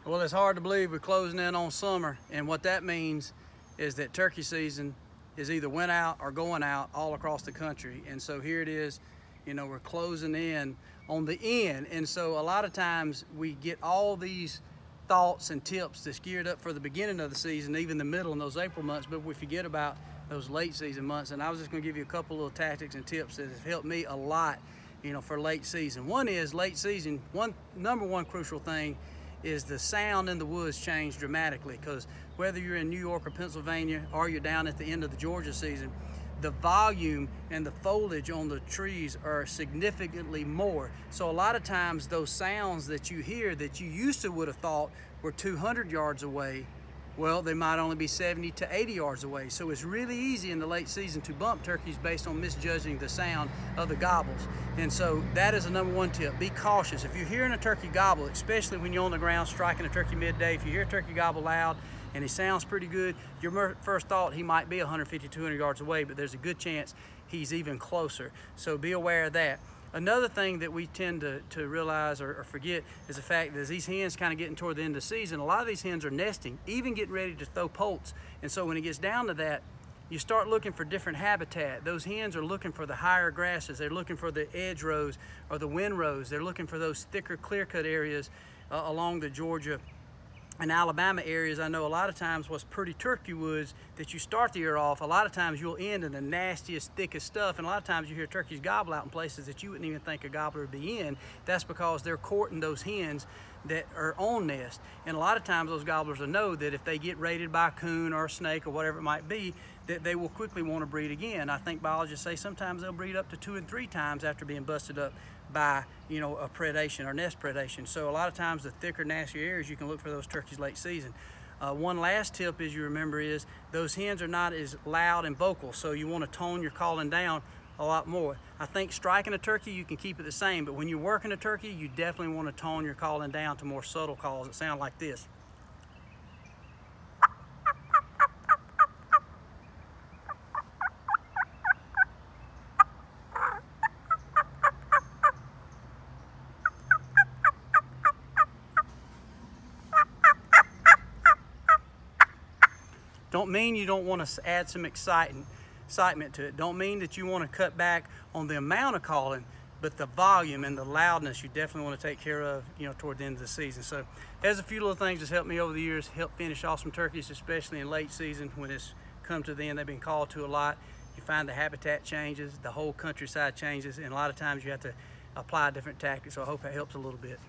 Well, it's hard to believe we're closing in on summer, and what that means is that turkey season is either went out or going out all across the country. And so here it is, you know, we're closing in on the end. And so a lot of times we get all these thoughts and tips that's geared up for the beginning of the season, even the middle in those April months, but we forget about those late season months. And I was just gonna give you a couple little tactics and tips that have helped me a lot, you know, for late season. One is late season, number one crucial thing is the sound in the woods change dramatically, because whether you're in New York or Pennsylvania or you're down at the end of the Georgia season, the volume and the foliage on the trees are significantly more. So a lot of times those sounds that you hear that you used to would have thought were 200 yards away, well, they might only be 70 to 80 yards away. So it's really easy in the late season to bump turkeys based on misjudging the sound of the gobbles. And so that is a number one tip. Be cautious. If you're hearing a turkey gobble, especially when you're on the ground striking a turkey midday, if you hear a turkey gobble loud and he sounds pretty good, your first thought he might be 150, 200 yards away, but there's a good chance he's even closer. So be aware of that. Another thing that we tend to realize or forget is the fact that as these hens kind of getting toward the end of the season, a lot of these hens are nesting, even getting ready to throw poults. And so when it gets down to that, you start looking for different habitat. Those hens are looking for the higher grasses. They're looking for the edge rows or the wind rows. They're looking for those thicker clear-cut areas along the Georgia and Alabama areas. I know a lot of times what's pretty turkey woods that you start the year off, a lot of times you'll end in the nastiest, thickest stuff, and a lot of times you hear turkeys gobble out in places that you wouldn't even think a gobbler would be in. That's because they're courting those hens that are on nest. And a lot of times those gobblers will know that if they get raided by a coon or a snake or whatever it might be, that they will quickly want to breed again. I think biologists say sometimes they'll breed up to 2 and 3 times after being busted up by, you know, a predation or nest predation. So a lot of times the thicker, nastier areas, you can look for those turkeys late season. One last tip is you remember is those hens are not as loud and vocal, so you want to tone your calling down a lot more. I think striking a turkey, you can keep it the same, but when you're working a turkey, you definitely want to tone your calling down to more subtle calls that sound like this. Don't mean you don't want to add some excitement to it. Don't mean that you want to cut back on the amount of calling, but the volume and the loudness you definitely want to take care of, you know, toward the end of the season. So there's a few little things that's helped me over the years, help finish off some turkeys, especially in late season when it's come to the end. They've been called to a lot. You find the habitat changes, the whole countryside changes, and a lot of times you have to apply different tactics. So I hope that helps a little bit.